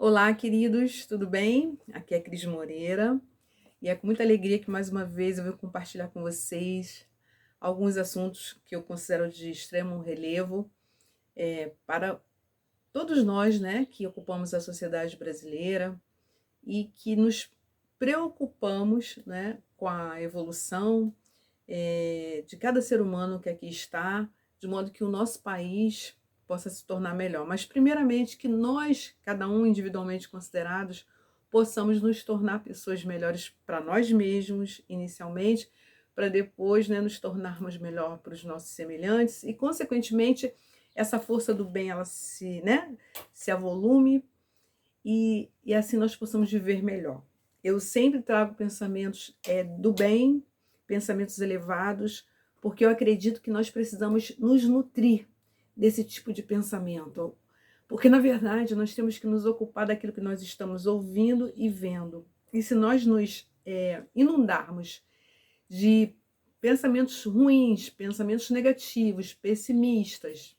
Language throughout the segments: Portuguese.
Olá, queridos, tudo bem? Aqui é Cris Moreira e é com muita alegria que mais uma vez eu venho compartilhar com vocês alguns assuntos que eu considero de extremo relevo para todos nós, né, que ocupamos a sociedade brasileira e que nos preocupamos, né, com a evolução de cada ser humano que aqui está, de modo que o nosso país possa se tornar melhor. Mas, primeiramente, que nós, cada um individualmente considerados, possamos nos tornar pessoas melhores para nós mesmos, inicialmente, para depois, né, nos tornarmos melhor para os nossos semelhantes e, consequentemente, essa força do bem ela se avolume e assim nós possamos viver melhor. Eu sempre trago pensamentos do bem, pensamentos elevados, porque eu acredito que nós precisamos nos nutrir desse tipo de pensamento. Porque, na verdade, nós temos que nos ocupar daquilo que nós estamos ouvindo e vendo. E se nós nos inundarmos de pensamentos ruins, pensamentos negativos, pessimistas,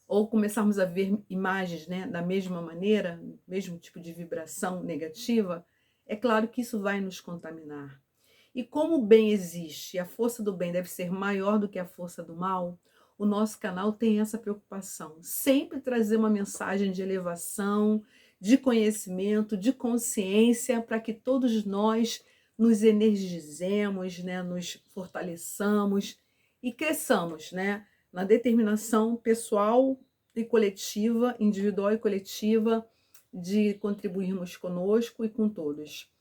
ou começarmos a ver imagens, né, da mesma maneira, mesmo tipo de vibração negativa, é claro que isso vai nos contaminar. E como o bem existe, e a força do bem deve ser maior do que a força do mal, o nosso canal tem essa preocupação, sempre trazer uma mensagem de elevação, de conhecimento, de consciência, para que todos nós nos energizemos, né, nos fortaleçamos e cresçamos, né, na determinação pessoal e coletiva, individual e coletiva, de contribuirmos conosco e com todos.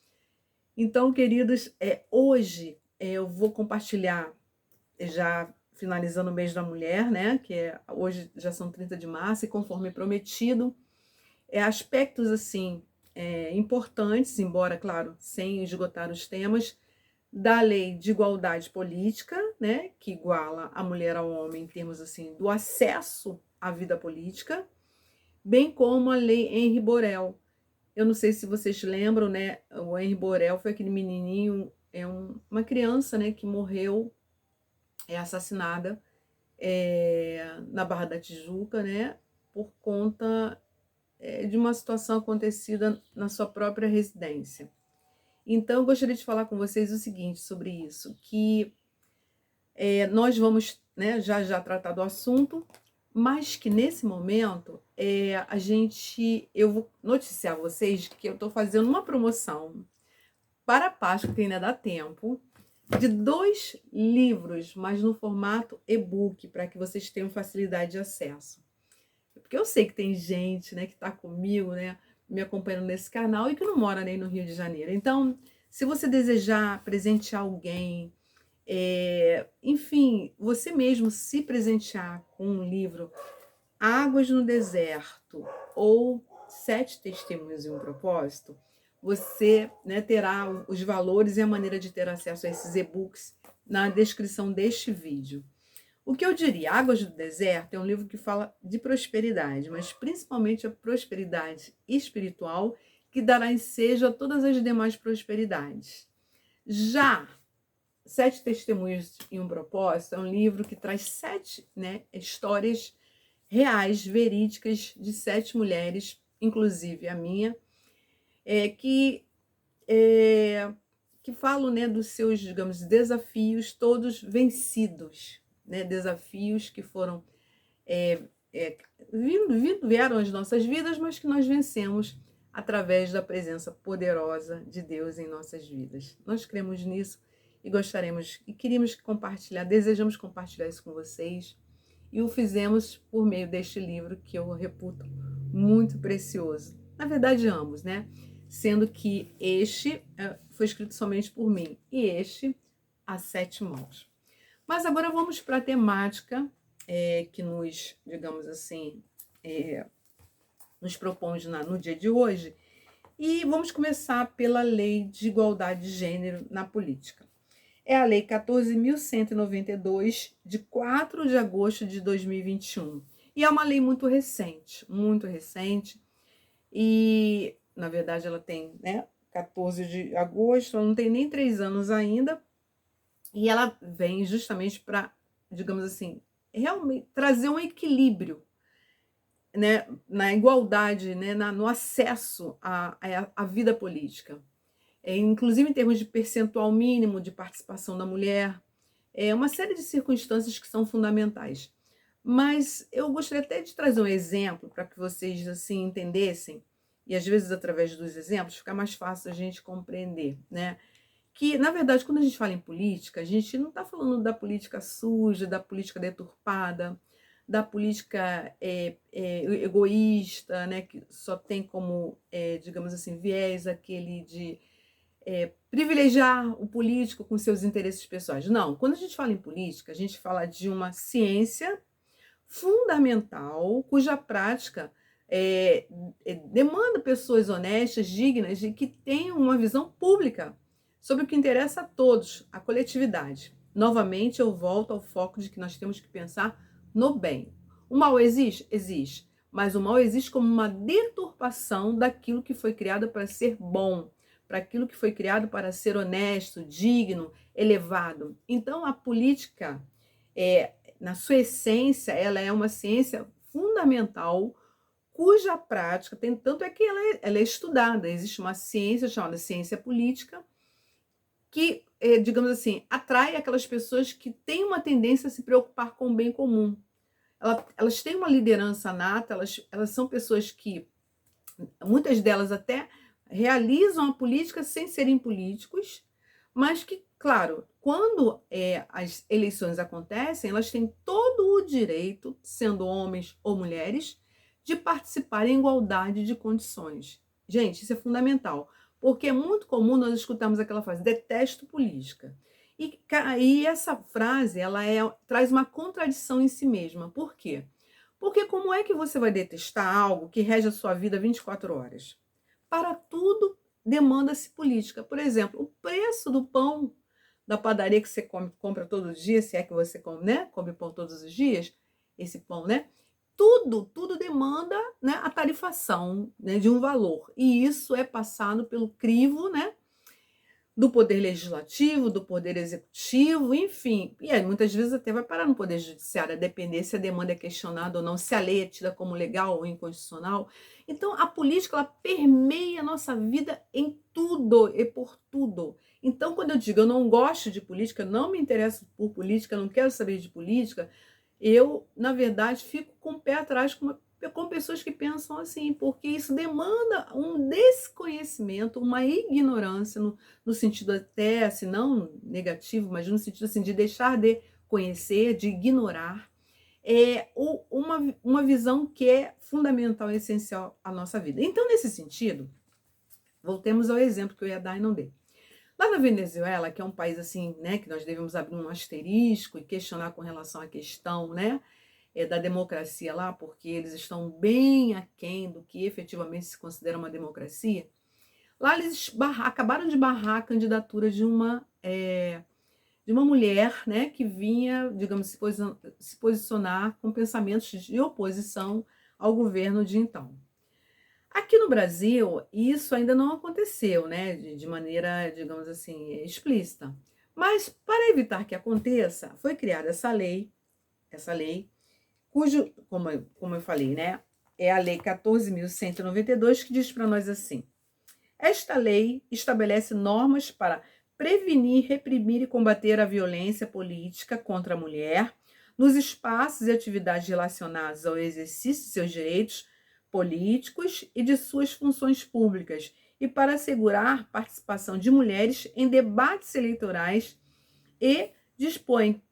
Então, queridos, hoje eu vou compartilhar, já finalizando o mês da mulher, né? Hoje já são 30 de março, e conforme prometido, aspectos assim importantes, embora, claro, sem esgotar os temas, da lei de igualdade política, né, que iguala a mulher ao homem em termos assim do acesso à vida política, bem como a lei Henri Borel. Eu não sei se vocês lembram, né, o Henri Borel foi aquele menininho, uma criança, né, que morreu, assassinada na Barra da Tijuca, né, por conta de uma situação acontecida na sua própria residência. Então, eu gostaria de falar com vocês o seguinte sobre isso, que nós vamos, né, já tratar do assunto, mas que nesse momento eu vou noticiar a vocês que eu estou fazendo uma promoção para a Páscoa, que ainda dá tempo, de 2 livros, mas no formato e-book, para que vocês tenham facilidade de acesso. Porque eu sei que tem gente, né, que está comigo, né, me acompanhando nesse canal e que não mora nem no Rio de Janeiro. Então, se você desejar presentear alguém, enfim, você mesmo se presentear com um livro, Águas no Deserto ou 7 Testemunhos e um Propósito, você, né, terá os valores e a maneira de ter acesso a esses e-books na descrição deste vídeo. O que eu diria? Águas do Deserto é um livro que fala de prosperidade, mas principalmente a prosperidade espiritual, que dará ensejo a todas as demais prosperidades. Já 7 Testemunhos e um Propósito é um livro que traz 7, né, histórias reais, verídicas, de 7 mulheres, inclusive a minha, que falam, né, dos seus, digamos, desafios todos vencidos, né, desafios que foram vieram às nossas vidas, mas que nós vencemos através da presença poderosa de Deus em nossas vidas. Nós cremos nisso e gostaríamos e queríamos compartilhar, desejamos compartilhar isso com vocês, e o fizemos por meio deste livro que eu reputo muito precioso. Na verdade, ambos, né? Sendo que este foi escrito somente por mim e este a 7 mãos. Mas agora vamos para a temática que nos, digamos assim, nos propomos no dia de hoje. E vamos começar pela Lei de Igualdade de Gênero na Política. É a Lei 14.192, de 4 de agosto de 2021. E é uma lei muito recente, e, na verdade, ela tem, né, 14 de agosto, ela não tem nem 3 anos ainda, e ela vem justamente para, digamos assim, realmente trazer um equilíbrio né, na igualdade, né, no acesso à vida política. Inclusive em termos de percentual mínimo de participação da mulher, uma série de circunstâncias que são fundamentais. Mas eu gostaria até de trazer um exemplo para que vocês assim entendessem, e às vezes através dos exemplos fica mais fácil a gente compreender, né? Que, na verdade, quando a gente fala em política, a gente não está falando da política suja, da política deturpada, da política egoísta, né, que só tem como, digamos assim, viés aquele de privilegiar o político com seus interesses pessoais. Não, quando a gente fala em política, a gente fala de uma ciência fundamental, cuja prática demanda pessoas honestas, dignas e que tenham uma visão pública sobre o que interessa a todos, a coletividade. Novamente, eu volto ao foco de que nós temos que pensar no bem. O mal existe? Existe. Mas o mal existe como uma deturpação daquilo que foi criado para ser bom, para aquilo que foi criado para ser honesto, digno, elevado. Então, a política, na sua essência, ela é uma ciência fundamental, cuja prática, tanto é que ela é estudada. Existe uma ciência chamada ciência política, que, digamos assim, atrai aquelas pessoas que têm uma tendência a se preocupar com o bem comum. Elas têm uma liderança nata, elas são pessoas que, muitas delas até realizam a política sem serem políticos, mas que, claro, quando as eleições acontecem, elas têm todo o direito, sendo homens ou mulheres, de participar em igualdade de condições. Gente, isso é fundamental, porque é muito comum nós escutarmos aquela frase, detesto política. E essa frase, traz uma contradição em si mesma. Por quê? Porque como é que você vai detestar algo que rege a sua vida 24 horas? Para tudo demanda-se política. Por exemplo, o preço do pão da padaria que você compra todos os dias, se é que você come, né? Come pão todos os dias, esse pão, né? Tudo demanda, né, a tarifação, né, de um valor. E isso é passado pelo crivo, né, do poder legislativo, do poder executivo, enfim. E aí, muitas vezes até vai parar no poder judiciário, a depender se a demanda é questionada ou não, se a lei é tida como legal ou inconstitucional. Então, a política, ela permeia a nossa vida em tudo e por tudo. Então, quando eu digo eu não gosto de política, não me interesso por política, não quero saber de política, eu, na verdade, fico com o pé atrás com pessoas que pensam assim, porque isso demanda um desconhecimento, uma ignorância, no sentido até, assim, não negativo, mas no sentido assim, de deixar de conhecer, de ignorar, uma visão que é fundamental e essencial à nossa vida. Então, nesse sentido, voltemos ao exemplo que eu ia dar e não dei. Lá na Venezuela, que é um país assim, né, que nós devemos abrir um asterisco e questionar com relação à questão, né, da democracia lá, porque eles estão bem aquém do que efetivamente se considera uma democracia. Lá eles acabaram de barrar a candidatura de uma mulher, né, que vinha, digamos, se posicionar com pensamentos de oposição ao governo de então. Aqui no Brasil, isso ainda não aconteceu, né, de maneira, digamos assim, explícita. Mas, para evitar que aconteça, foi criada essa lei, cujo, como eu falei, né, é a Lei 14.192, que diz para nós assim: esta lei estabelece normas para prevenir, reprimir e combater a violência política contra a mulher nos espaços e atividades relacionados ao exercício de seus direitos políticos e de suas funções públicas, e para assegurar participação de mulheres em debates eleitorais, e dispõe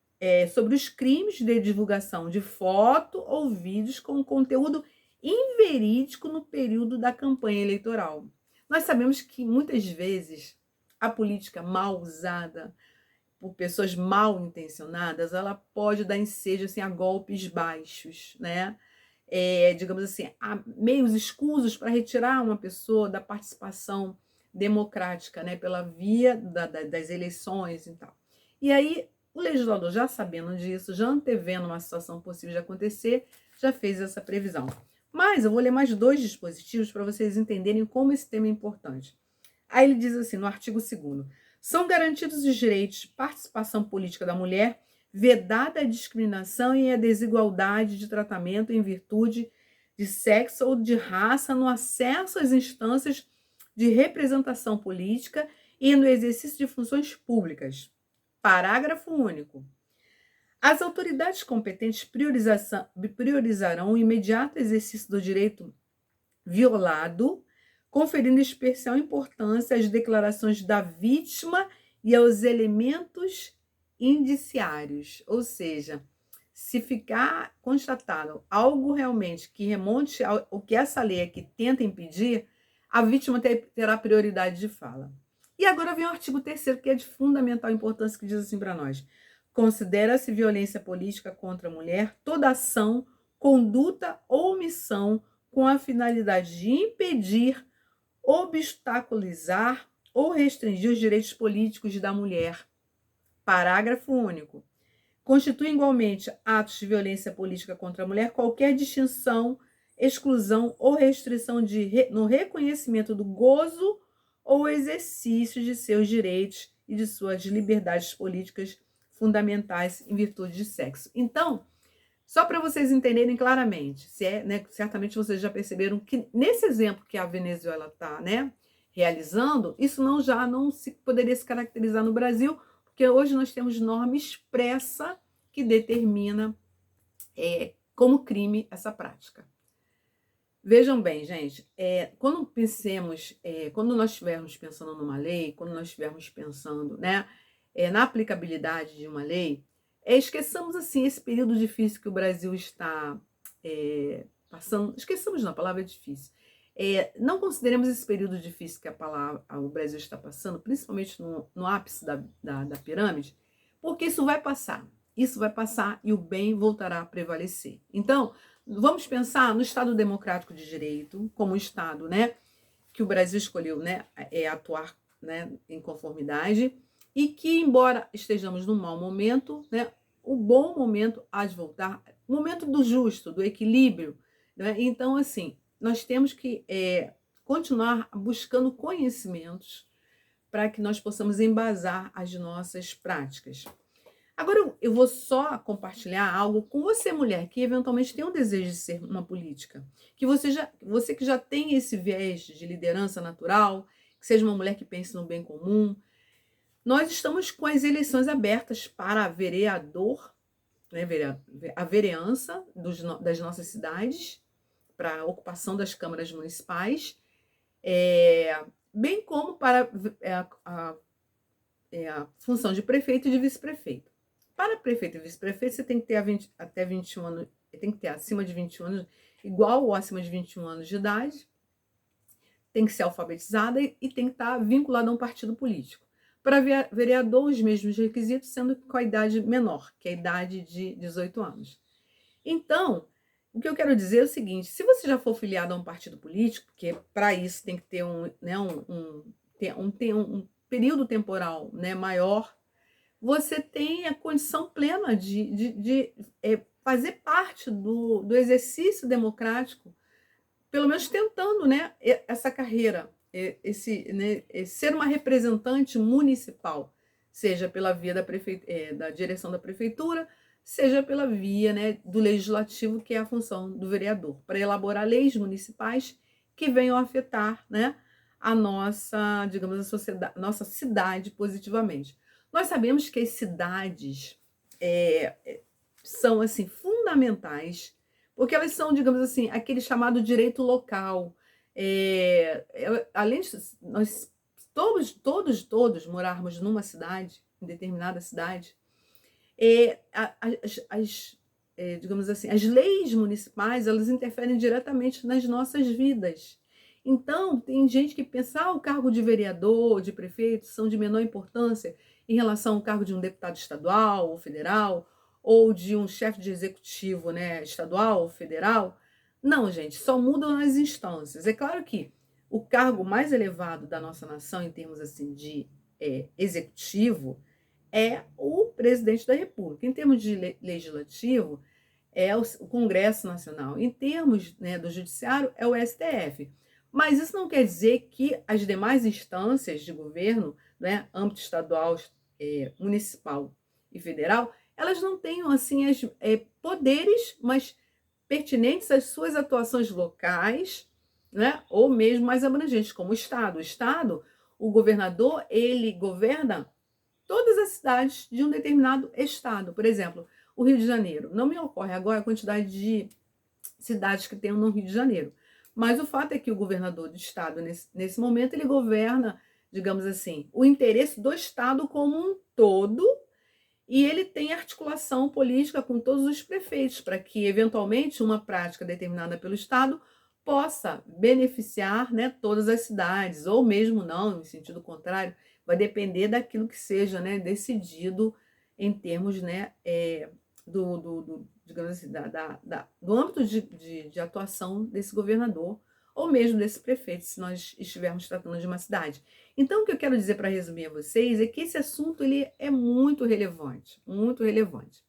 sobre os crimes de divulgação de foto ou vídeos com conteúdo inverídico no período da campanha eleitoral. Nós sabemos que muitas vezes a política mal usada por pessoas mal intencionadas, ela pode dar ensejo assim, a golpes baixos, né? Digamos assim, há meios escusos para retirar uma pessoa da participação democrática, né? Pela via das eleições e tal. E aí, o legislador, já sabendo disso, já antevendo uma situação possível de acontecer, já fez essa previsão. Mas eu vou ler mais 2 dispositivos para vocês entenderem como esse tema é importante. Aí ele diz assim, no artigo 2º, são garantidos os direitos de participação política da mulher, vedada a discriminação e a desigualdade de tratamento em virtude de sexo ou de raça no acesso às instâncias de representação política e no exercício de funções públicas. Parágrafo único. As autoridades competentes priorizarão o imediato exercício do direito violado, conferindo especial importância às declarações da vítima e aos elementos indiciários. Ou seja, se ficar constatado algo realmente que remonte ao que essa lei aqui tenta impedir, a vítima terá prioridade de fala. E agora vem o artigo 3º, que é de fundamental importância, que diz assim para nós: considera-se violência política contra a mulher toda ação, conduta ou omissão com a finalidade de impedir, obstaculizar ou restringir os direitos políticos da mulher. Parágrafo único. Constitui igualmente atos de violência política contra a mulher qualquer distinção, exclusão ou restrição no reconhecimento do gozo ou exercício de seus direitos e de suas liberdades políticas fundamentais em virtude de sexo. Então, só para vocês entenderem claramente, certamente vocês já perceberam que nesse exemplo que a Venezuela está, realizando, isso não poderia se caracterizar no Brasil, porque hoje nós temos norma expressa que determina como crime essa prática. Vejam bem, gente, quando nós estivermos pensando numa lei, quando nós estivermos pensando na aplicabilidade de uma lei, esqueçamos assim esse período difícil que o Brasil está passando. Esqueçamos não, a palavra é difícil. Não consideremos esse período difícil que o Brasil está passando, principalmente no ápice da pirâmide, porque isso vai passar. Isso vai passar e o bem voltará a prevalecer. Então, vamos pensar no Estado Democrático de Direito, como um Estado que o Brasil escolheu atuar em conformidade, e que, embora estejamos num mau momento, o bom momento há de voltar, o momento do justo, do equilíbrio. Então, assim, nós temos que continuar buscando conhecimentos para que nós possamos embasar as nossas práticas. Agora, eu vou só compartilhar algo com você, mulher, que eventualmente tem um desejo de ser uma política, que você que já tem esse viés de liderança natural, que seja uma mulher que pense no bem comum. Nós estamos com as eleições abertas para vereador, a vereança das nossas cidades, para a ocupação das câmaras municipais, bem como para a função de prefeito e de vice-prefeito. Para prefeito e vice-prefeito, você tem que ter até 21 anos, tem que ter acima de 21 anos, igual ou acima de 21 anos de idade, tem que ser alfabetizada e tem que estar vinculada a um partido político. Para vereador, os mesmos requisitos, sendo com a idade menor, que é a idade de 18 anos. Então, o que eu quero dizer é o seguinte: se você já for filiado a um partido político, porque para isso tem que ter um período temporal maior, você tem a condição plena de fazer parte do exercício democrático, pelo menos tentando essa carreira, ser uma representante municipal, seja pela via da direção da prefeitura, seja pela via do legislativo, que é a função do vereador, para elaborar leis municipais que venham afetar a nossa, digamos, a sociedade, nossa cidade positivamente. Nós sabemos que as cidades são assim fundamentais, porque elas são, digamos assim, aquele chamado direito local. Além de nós todos morarmos numa cidade, em determinada cidade, digamos assim, as leis municipais, elas interferem diretamente nas nossas vidas. Então, tem gente que pensa, o cargo de vereador, de prefeito, são de menor importância em relação ao cargo de um deputado estadual ou federal, ou de um chefe de executivo estadual ou federal. Não, gente, só mudam as instâncias. É claro que o cargo mais elevado da nossa nação, em termos assim de executivo, é o presidente da República. Em termos de legislativo, é o Congresso Nacional. Em termos do judiciário, é o STF. Mas isso não quer dizer que as demais instâncias de governo, âmbito estadual, municipal e federal, elas não tenham assim poderes, mas pertinentes às suas atuações locais, né, ou mesmo mais abrangentes, como o Estado. O Estado, o governador, ele governa todas as cidades de um determinado estado. Por exemplo, o Rio de Janeiro. Não me ocorre agora a quantidade de cidades que tem no Rio de Janeiro. Mas o fato é que o governador do estado, nesse momento, ele governa, digamos assim, o interesse do estado como um todo, e ele tem articulação política com todos os prefeitos, para que, eventualmente, uma prática determinada pelo estado possa beneficiar, né, todas as cidades, ou mesmo não, em sentido contrário, vai depender daquilo que seja, né, decidido em termos, né, digamos assim, do âmbito de atuação desse governador, ou mesmo desse prefeito, se nós estivermos tratando de uma cidade. Então, o que eu quero dizer para resumir a vocês é que esse assunto ele é muito relevante, muito relevante.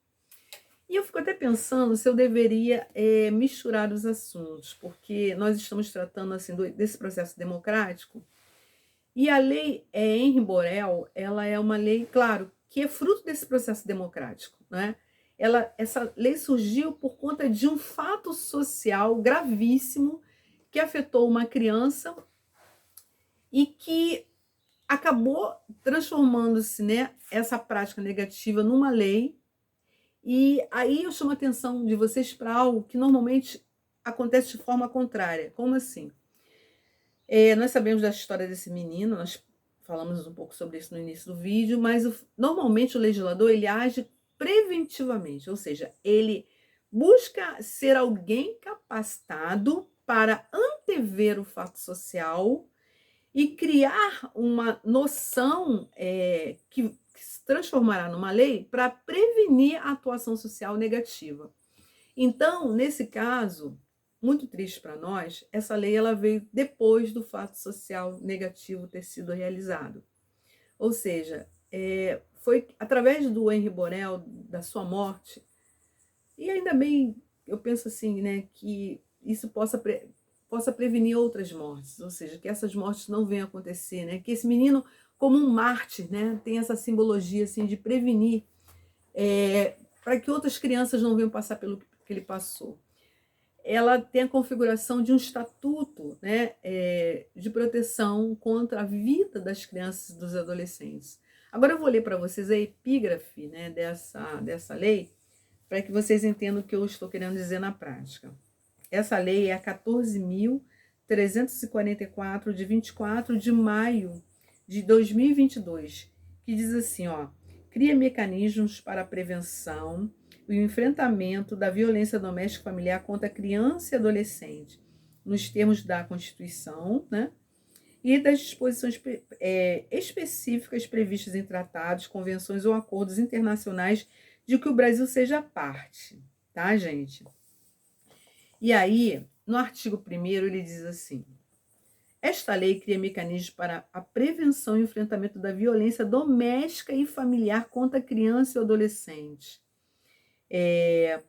E eu fico até pensando se eu deveria misturar os assuntos, porque nós estamos tratando assim desse processo democrático, e a lei Henri Borel, ela é uma lei, claro, que é fruto desse processo democrático, né? Essa lei surgiu por conta de um fato social gravíssimo que afetou uma criança e que acabou transformando-se, né, essa prática negativa numa lei. E aí eu chamo a atenção de vocês para algo que normalmente acontece de forma contrária. Como assim? Nós sabemos da história desse menino, nós falamos um pouco sobre isso no início do vídeo, mas normalmente o legislador ele age preventivamente, ou seja, ele busca ser alguém capacitado para antever o fato social e criar uma noção que se transformará numa lei para prevenir a atuação social negativa. Então, nesse caso, muito triste para nós, essa lei ela veio depois do fato social negativo ter sido realizado. Ou seja, foi através do Henri Borel, da sua morte, e ainda bem, eu penso assim, né, que isso possa prevenir outras mortes, ou seja, que essas mortes não venham a acontecer, né, que esse menino, como um mártir, né, tem essa simbologia assim, de prevenir, para que outras crianças não venham passar pelo que ele passou. Ela tem a configuração de um estatuto, né, de proteção contra a vida das crianças e dos adolescentes. Agora eu vou ler para vocês a epígrafe, né, dessa lei, para que vocês entendam o que eu estou querendo dizer na prática. Essa lei é a 14.344, de 24 de maio de 2022, que diz assim, ó, cria mecanismos para a prevenção e o enfrentamento da violência doméstica e familiar contra criança e adolescente, nos termos da Constituição, né, e das disposições específicas previstas em tratados, convenções ou acordos internacionais de que o Brasil seja parte, tá, gente? E aí, no artigo 1º, ele diz assim, esta lei cria mecanismos para a prevenção e enfrentamento da violência doméstica e familiar contra criança e adolescente. E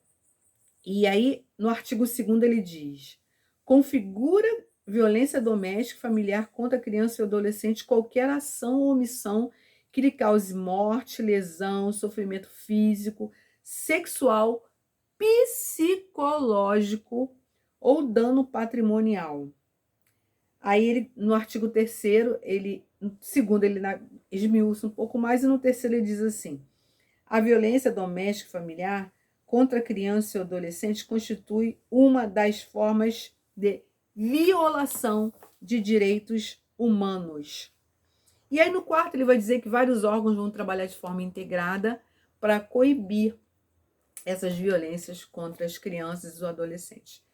aí, no artigo 2º, ele diz, configura violência doméstica e familiar contra criança e adolescente qualquer ação ou omissão que lhe cause morte, lesão, sofrimento físico, sexual, psicológico ou dano patrimonial. Aí, ele, no artigo 3º, segundo, ele esmiuça um pouco mais, e no 3º ele diz assim, a violência doméstica e familiar contra criança e adolescente constitui uma das formas de violação de direitos humanos. E aí, no 4º, ele vai dizer que vários órgãos vão trabalhar de forma integrada para coibir essas violências contra as crianças e os adolescentes.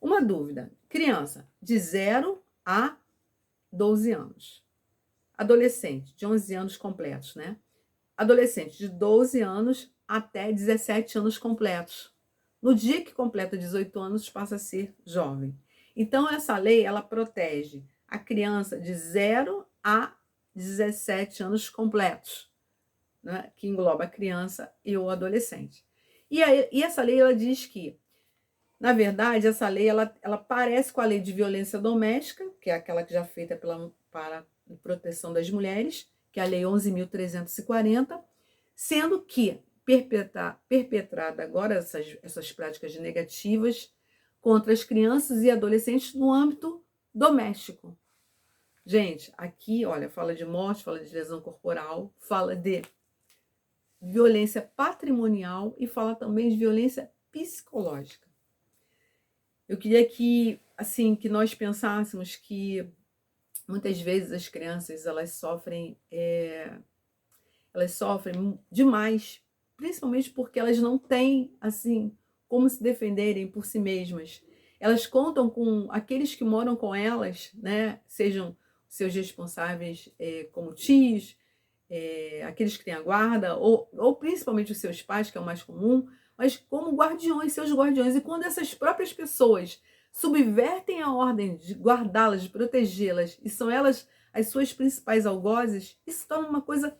Uma dúvida, criança de 0 a 12 anos, adolescente de 11 anos completos, né? Adolescente de 12 anos até 17 anos completos. No dia que completa 18 anos, passa a ser jovem. Então, essa lei, ela protege a criança de 0 a 17 anos completos, né? Que engloba a criança e o adolescente. E essa lei, ela diz que, na verdade, essa lei, ela parece com a lei de violência doméstica, que é aquela que já é feita para a proteção das mulheres, que é a lei 11.340, sendo que perpetrada agora essas práticas negativas contra as crianças e adolescentes no âmbito doméstico. Gente, aqui, olha, fala de morte, fala de lesão corporal, fala de violência patrimonial e fala também de violência psicológica. Eu queria que, assim, que nós pensássemos que muitas vezes as crianças, elas sofrem demais, principalmente porque elas não têm, assim, como se defenderem por si mesmas. Elas contam com aqueles que moram com elas, né? Sejam seus responsáveis como tios, aqueles que têm a guarda, ou principalmente os seus pais, que é o mais comum, mas como guardiões, seus guardiões. E quando essas próprias pessoas subvertem a ordem de guardá-las, de protegê-las, e são elas as suas principais algozes, isso torna uma coisa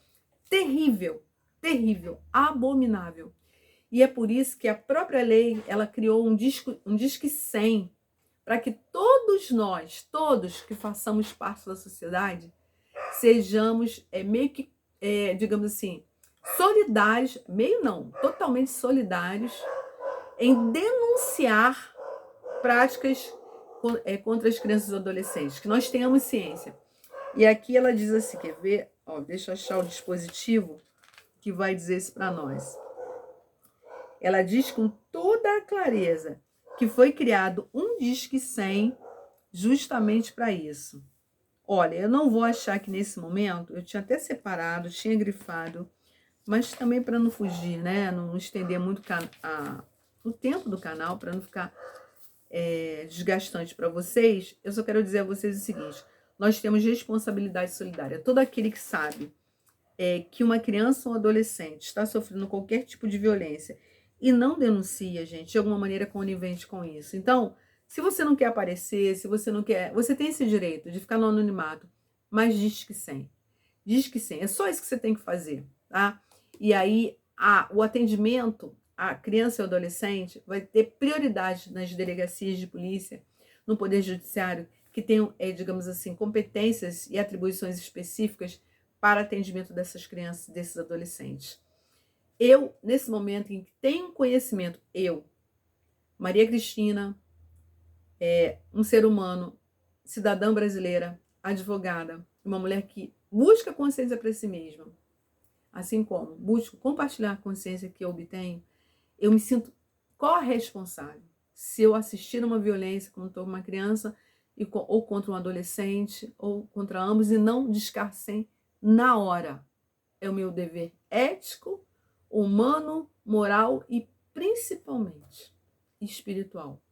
terrível, terrível, abominável. E é por isso que a própria lei, ela criou um disque 100, para que todos nós, todos que façamos parte da sociedade, sejamos meio que, digamos assim, solidários, meio não, totalmente solidários, em denunciar práticas contra as crianças e adolescentes, que nós tenhamos ciência. E aqui ela diz assim, quer ver? Ó, deixa eu achar o dispositivo que vai dizer isso para nós. Ela diz com toda a clareza que foi criado um Disque 100 justamente para isso. Olha, eu não vou achar que nesse momento, eu tinha até separado, tinha grifado, mas também para não fugir, né? Não estender muito o tempo do canal, para não ficar desgastante para vocês, eu só quero dizer a vocês o seguinte: nós temos responsabilidade solidária. Todo aquele que sabe que uma criança ou um adolescente está sofrendo qualquer tipo de violência e não denuncia, gente, de alguma maneira conivente com isso. Então, se você não quer aparecer, se você não quer, você tem esse direito de ficar no anonimato, mas diz que sim. Diz que sim. É só isso que você tem que fazer, tá? E aí, o atendimento à criança e ao adolescente vai ter prioridade nas delegacias de polícia, no Poder Judiciário, que tenham, digamos assim, competências e atribuições específicas para atendimento dessas crianças e desses adolescentes. Eu, nesse momento em que tenho conhecimento, Maria Cristina, um ser humano, cidadã brasileira, advogada, uma mulher que busca consciência para si mesma, assim como busco compartilhar a consciência que eu obtenho, eu me sinto corresponsável. Se eu assistir a uma violência contra uma criança ou contra um adolescente, ou contra ambos, e não descarcem na hora. É o meu dever ético, humano, moral e principalmente espiritual.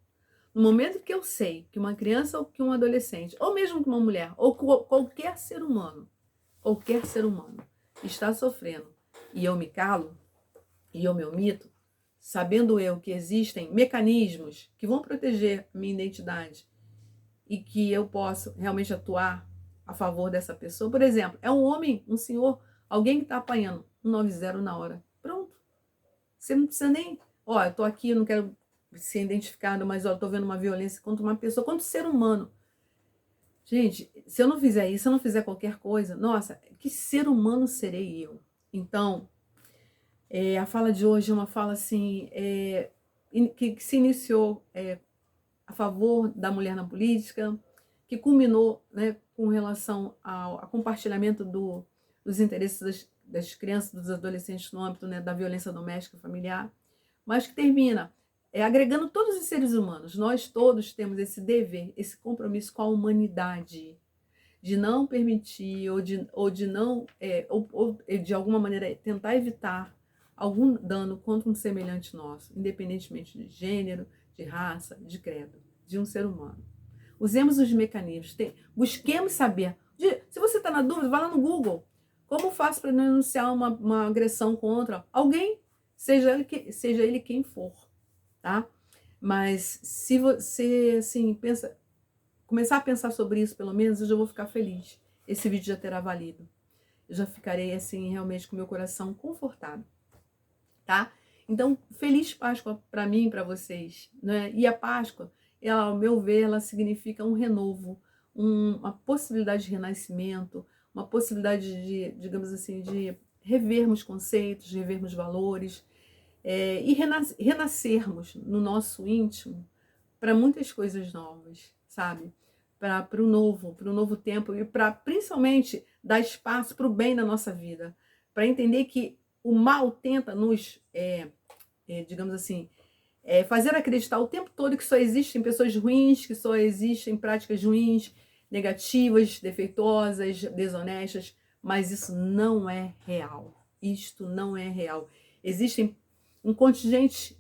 No momento que eu sei que uma criança ou que um adolescente, ou mesmo que uma mulher, ou qualquer ser humano está sofrendo, e eu me calo, e eu me omito, sabendo eu que existem mecanismos que vão proteger a minha identidade e que eu posso realmente atuar a favor dessa pessoa. Por exemplo, é um homem, um senhor, alguém que está apanhando, 190 na hora. Pronto. Você não precisa nem... Ó, eu tô aqui, eu não quero ser identificado, mas ó, tô vendo uma violência contra uma pessoa, contra um ser humano. Gente, se eu não fizer isso, se eu não fizer qualquer coisa, nossa, que ser humano serei eu? Então, a fala de hoje é uma fala assim, que se iniciou a favor da mulher na política, que culminou, né, com relação ao compartilhamento dos interesses das crianças, dos adolescentes no âmbito, né, da violência doméstica familiar, mas que termina agregando todos os seres humanos. Nós todos temos esse dever, esse compromisso com a humanidade, de não permitir ou de não, ou de alguma maneira tentar evitar algum dano contra um semelhante nosso, independentemente de gênero, de raça, de credo, de um ser humano. Usemos os mecanismos, busquemos saber. Se você está na dúvida, vá lá no Google. Como faço para denunciar uma agressão contra alguém, seja ele quem for, tá? Mas se você, assim, começar a pensar sobre isso, pelo menos, eu já vou ficar feliz. Esse vídeo já terá valido. Eu já ficarei, assim, realmente com meu coração confortado, tá? Então, feliz Páscoa para mim e para vocês, né? E a Páscoa, ela, ao meu ver, ela significa um renovo, uma possibilidade de renascimento, uma possibilidade de, digamos assim, de revermos conceitos, de revermos valores, e renascermos no nosso íntimo para muitas coisas novas, sabe? Para o novo tempo e para principalmente dar espaço para o bem na nossa vida, para entender que o mal tenta nos, digamos assim, fazer acreditar o tempo todo que só existem pessoas ruins, que só existem práticas ruins, negativas, defeituosas, desonestas, mas isso não é real. Isto não é real. Existem um contingente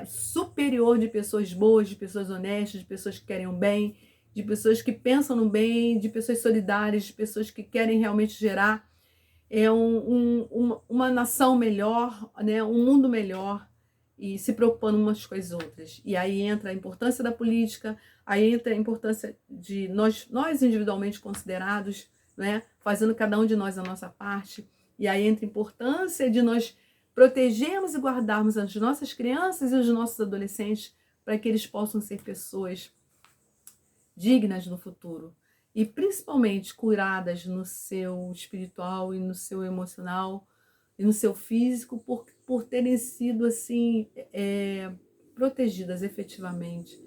superior de pessoas boas, de pessoas honestas, de pessoas que querem o bem, de pessoas que pensam no bem, de pessoas solidárias, de pessoas que querem realmente gerar uma nação melhor, né, um mundo melhor, e se preocupando umas com as outras. E aí entra a importância da política, aí entra a importância de nós individualmente considerados, né, fazendo cada um de nós a nossa parte, e aí entra a importância de nós protegermos e guardarmos as nossas crianças e os nossos adolescentes para que eles possam ser pessoas dignas no futuro e principalmente curadas no seu espiritual e no seu emocional e no seu físico por terem sido assim protegidas efetivamente,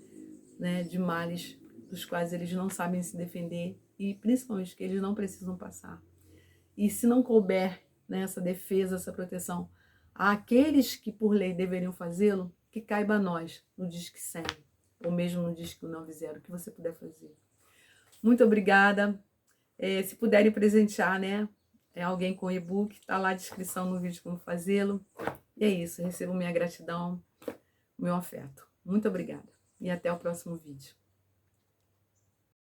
né, de males dos quais eles não sabem se defender e principalmente que eles não precisam passar. E se não couber, né, essa defesa, essa proteção àqueles que por lei deveriam fazê-lo, que caiba a nós no Disque 100, ou mesmo no Disque 90, o que você puder fazer. Muito obrigada. Se puderem presentear, né, alguém com e-book, tá lá a descrição no vídeo como fazê-lo. E é isso, recebo minha gratidão, meu afeto. Muito obrigada. E até o próximo vídeo.